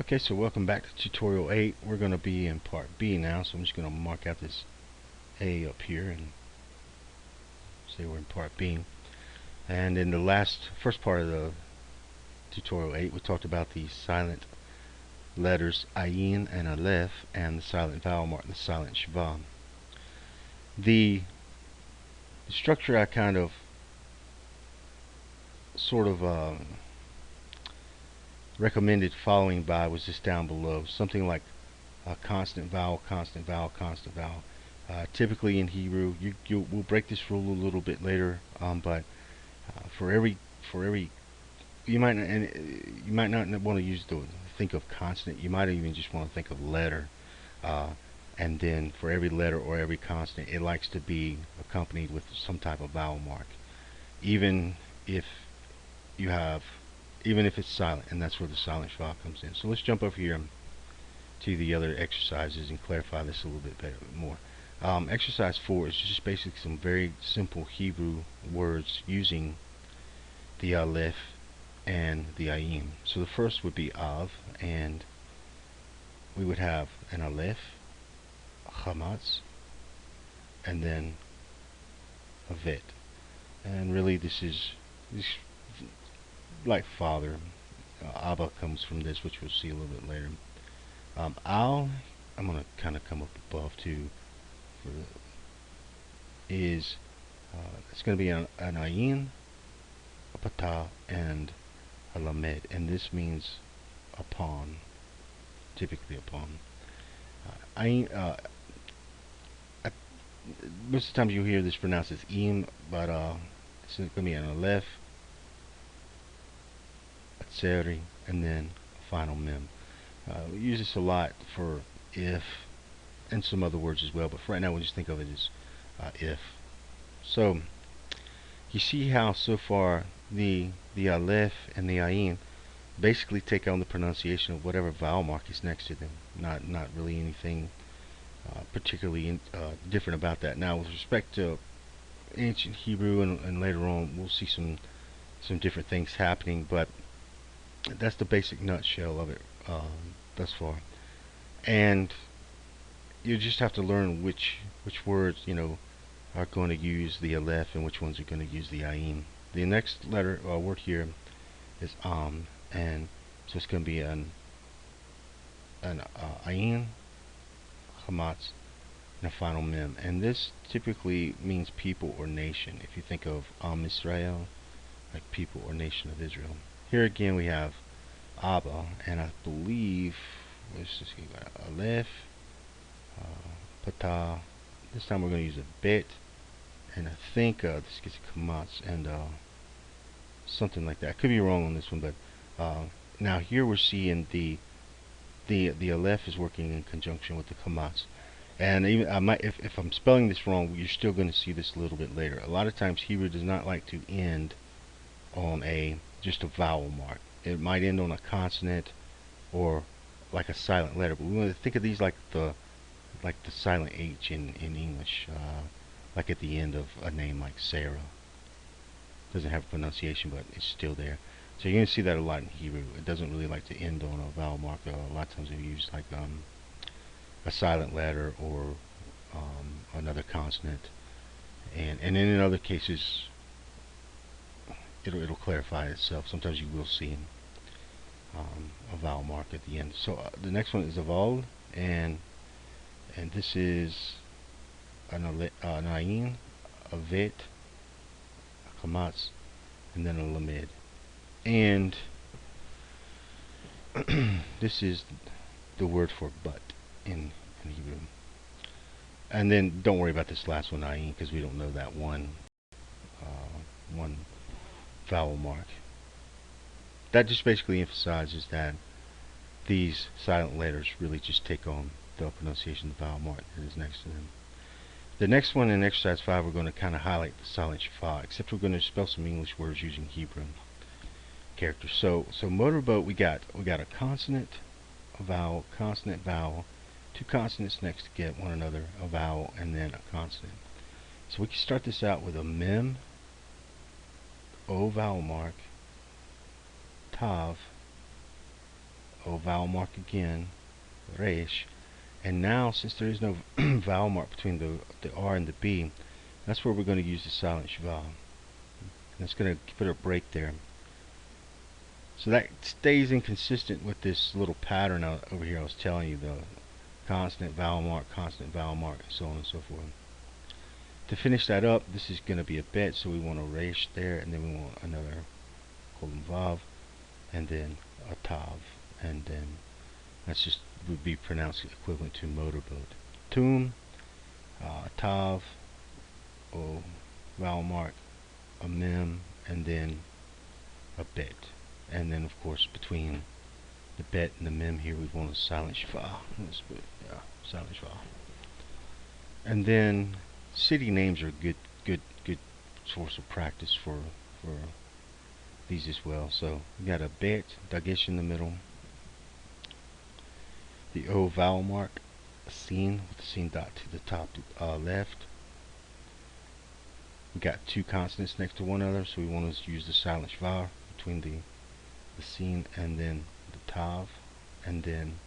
Okay, so welcome back to tutorial 8. We're going to be in part B now, so I'm just going to mark out this A up here and say we're in part B. And in the first part of the tutorial 8, we talked about the silent letters Ayin and Aleph and the silent vowel mark, the silent Shva. The structure I kind of sort of recommended following by was just down below, something like constant vowel, constant vowel, constant vowel. Typically in Hebrew, we'll break this rule a little bit later, but for every you might not want to think of consonant. You might even just want to think of letter, and then for every letter or every consonant, it likes to be accompanied with some type of vowel mark, even if you have even if it's silent, and that's where the silent schwa comes in. So let's jump over here to the other exercises and clarify this a little bit more. Exercise 4 is just basically some very simple Hebrew words using the Aleph and the Ayin. So the first would be Av, and we would have an Aleph, Chamatz, and then a Vet. And really this like father. Abba comes from this, which we'll see a little bit later. I'm going to kind of come up above too. It's going to be an Ayin, a Patah, and a Lamed, and this means upon, typically upon. Ayin, most of the times you hear this pronounced as Im, but it's going to be an Aleph, a Tseri, and then a final Mem. We use this a lot for if and some other words as well, but for right now we'll just think of it as if. So you see how so far the Aleph and the Ayin basically take on the pronunciation of whatever vowel mark is next to them. Not really anything particularly different about that. Now with respect to ancient Hebrew and later on we'll see some different things happening, but that's the basic nutshell of it thus far. And you just have to learn which words are going to use the Aleph and which ones are going to use the Ayin. The next word here is and so it's going to be an Ayin, Chamatz, and a final Mem. And this typically means people or nation. If you think of Israel, like people or nation of Israel. Here again we have Abba, and I believe, let's just see, Aleph, Patah. This time we're going to use a Bet, and I think this gets a Kamatz and something like that. I could be wrong on this one, but now here we're seeing the Aleph is working in conjunction with the Kamatz. And even if I'm spelling this wrong, you're still going to see this a little bit later. A lot of times Hebrew does not like to end on just a vowel mark. It might end on a consonant or like a silent letter, but we want to think of these like the silent H in English, like at the end of a name like Sarah. Doesn't have a pronunciation, but it's still there. So you're going to see that a lot in Hebrew. It doesn't really like to end on a vowel mark. A lot of times we use like a silent letter or another consonant, and then in other cases it'll clarify itself. Sometimes you will see a vowel mark at the end. So the next one is a vowel, and this is an ayin, a vet, a kamatz, and then a lamed. And this is the word for but in Hebrew. And then don't worry about this last one, ayin, because we don't know that one vowel mark. That just basically emphasizes that these silent letters really just take on the pronunciation of the vowel mark that is next to them. The next one in exercise 5, we're going to kind of highlight the silent shfa, except we're going to spell some English words using Hebrew characters. So motorboat, we got a consonant, a vowel, consonant, vowel, two consonants next to get one another, a vowel, and then a consonant. So we can start this out with a mem, O vowel mark, tav, O vowel mark again, resh. And now, since there is no vowel mark between the R and the B, that's where we're going to use the silent schwa. That's going to put a break there. So that stays inconsistent with this little pattern over here I was telling you, the consonant, vowel mark, and so on and so forth. To finish that up, this is going to be a bet, so we want a resh there, and then we want another colon vav, and then a tav, and then that's just would be pronounced equivalent to motorboat. Tum, tav, o vowel mark, a mem, and then a bet. And then of course between the bet and the mem here we want a silent schwa. Let's put silent schwa. And then city names are good source of practice for these as well. So we got a bet, dagesh in the middle, the O vowel mark, a scene with the scene dot to the top left. We got two consonants next to one another, so we want to use the silent schwa between the scene and then the tav, and then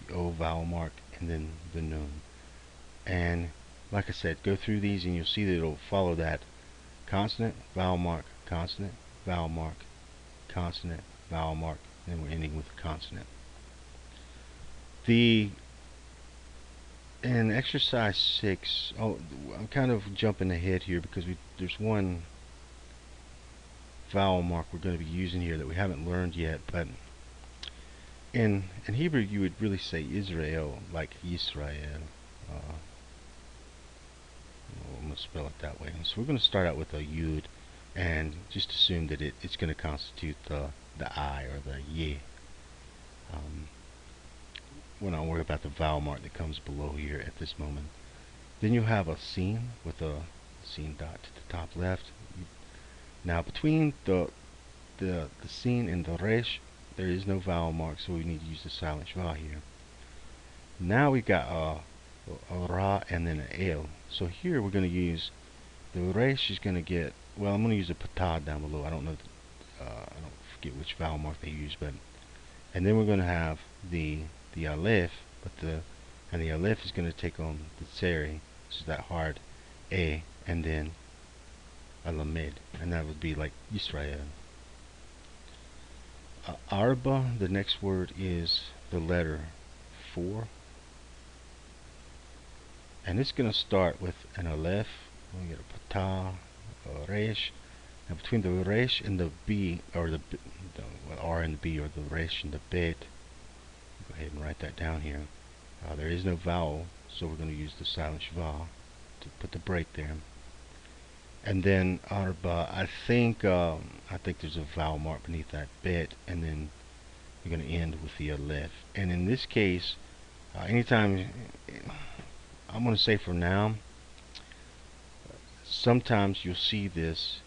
the O vowel mark, and then the nun. And like I said, go through these and you'll see that it'll follow that consonant, vowel mark, consonant, vowel mark, consonant, vowel mark, and then we're ending with a consonant. In exercise 6, I'm kind of jumping ahead here because there's one vowel mark we're going to be using here that we haven't learned yet, but in Hebrew you would really say Israel, like Yisrael. I'm going to spell it that way. So we're going to start out with a yud and just assume that it's going to constitute the I or the ye. We're not worried about the vowel mark that comes below here at this moment. Then you have a sin with a sin dot to the top left. Now between the sin and the resh, there is no vowel mark, so we need to use the silent schwa here. Now we got a ra and then an el. So here we're going to use the resh is going to get, well, I'm going to use a patad down below. I don't know, I don't forget which vowel mark they use, but and then we're going to have the alef, and the alef is going to take on the tseri, which is that hard a, and then a lamed, and that would be like Yisrael. Arba, the next word is the letter 4, and it's going to start with an alef. We get a patah, a resh. Now between the resh and the b, or the r and the b, or the resh and the bet, go ahead and write that down here. There is no vowel, so we're going to use the silent schwa to put the break there. And then arba, I think there's a vowel mark beneath that bet, and then you're going to end with the alef. And in this case, anytime, I'm going to say for now, sometimes you'll see this,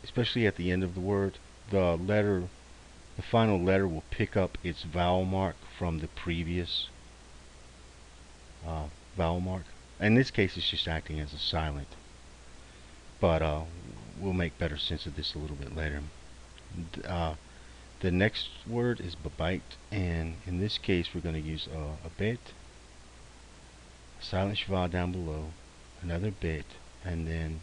especially at the end of the word, the final letter will pick up its vowel mark from the previous vowel mark. In this case, it's just acting as a silent, but we'll make better sense of this a little bit later. The next word is babait, and in this case we're going to use a bet, silent schwa down below, another bet, and then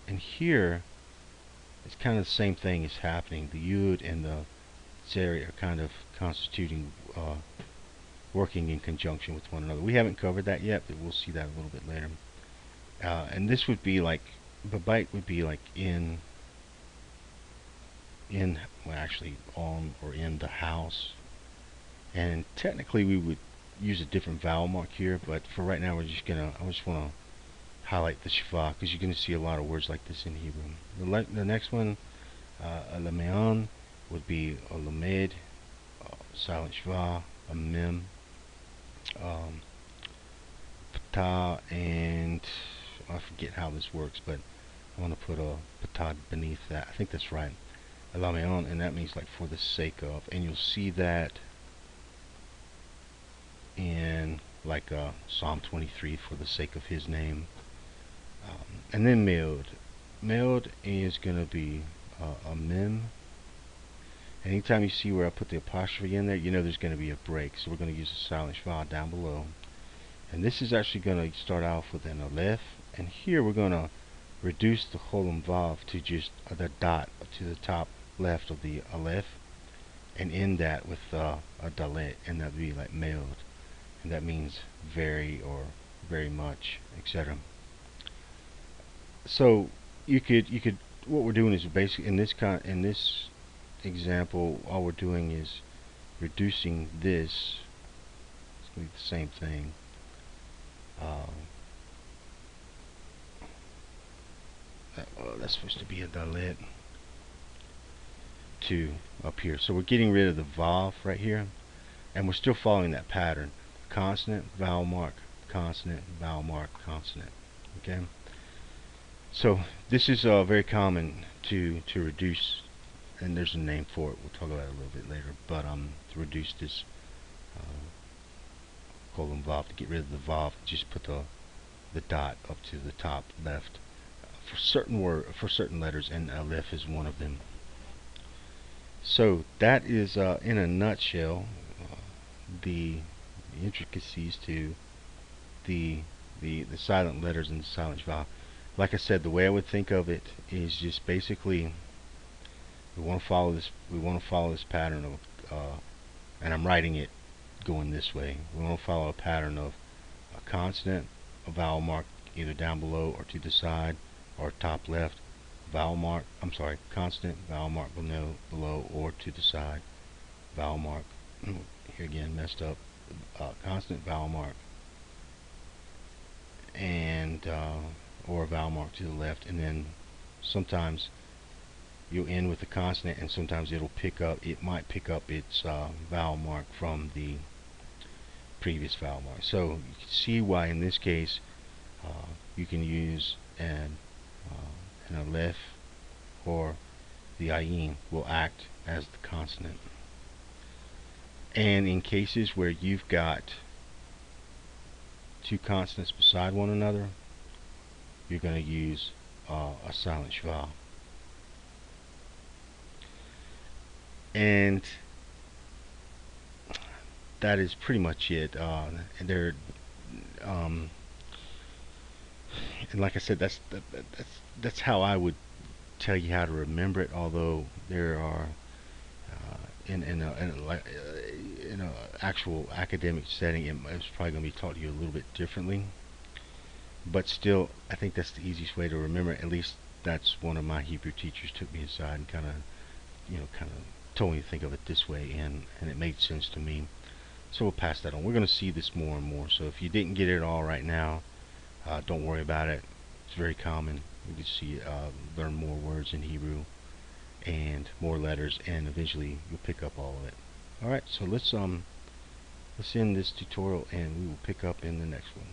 and here it's kind of the same thing is happening. The yud and the tseri are kind of constituting, working in conjunction with one another. We haven't covered that yet, but we'll see that a little bit later. And this would be like, babait would be like in, well, actually on or in the house. And technically we would use a different vowel mark here, but for right now I just want to highlight the schwa because you're going to see a lot of words like this in Hebrew. The next one, alameon, would be a lamed, silent schwa, a mem, patah, and I forget how this works, but I want to put a patah beneath that. I think that's right. Alameon, and that means like for the sake of, and you'll see that in like Psalm 23, for the sake of his name. And then meod. Meod is going to be a mem, Anytime you see where I put the apostrophe in there, you know there's going to be a break. So we're going to use a silent schwa down below. And this is actually going to start off with an Aleph. And here we're going to reduce the Cholam Vav to just the dot to the top left of the Aleph. And end that with a dalet. And that would be like meld. And that means very or very much, etc. So you could what we're doing is basically in this example, all we're doing is reducing this. It's going to be the same thing. That's supposed to be a dalet to up here. So we're getting rid of the vav right here, and we're still following that pattern: consonant, vowel mark, consonant, vowel mark, consonant. Okay. So this is very common to reduce, and there's a name for it. We'll talk about it a little bit later. But to reduce this colon vav, to get rid of the vav, just put the dot up to the top left for certain letters, and Aleph is one of them. So that is in a nutshell the intricacies to the silent letters and the silent vowel. Like I said, the way I would think of it is just basically we want to follow this pattern of and I'm writing it going this way. We want to follow a pattern of a consonant, a vowel mark either down below or to the side or top left, vowel mark, consonant, vowel mark below or to the side, vowel mark, here again messed up, consonant, vowel mark, and or a vowel mark to the left, and then sometimes you'll end with a consonant, and sometimes it might pick up its vowel mark from the previous vowel mark. So you can see why in this case you can use an Aleph, or the ayin will act as the consonant. And in cases where you've got two consonants beside one another, you're going to use a silent schwa. And that is pretty much it. And like I said, that's how I would tell you how to remember it. Although there are in a actual academic setting, it's probably going to be taught to you a little bit differently. But still, I think that's the easiest way to remember it. At least that's one of my Hebrew teachers took me aside and kind of told me to think of it this way, and it made sense to me. So we'll pass that on. We're going to see this more and more. So if you didn't get it all right now, don't worry about it. It's very common. You can see learn more words in Hebrew and more letters, and eventually you'll pick up all of it. All right. So let's end this tutorial, and we will pick up in the next one.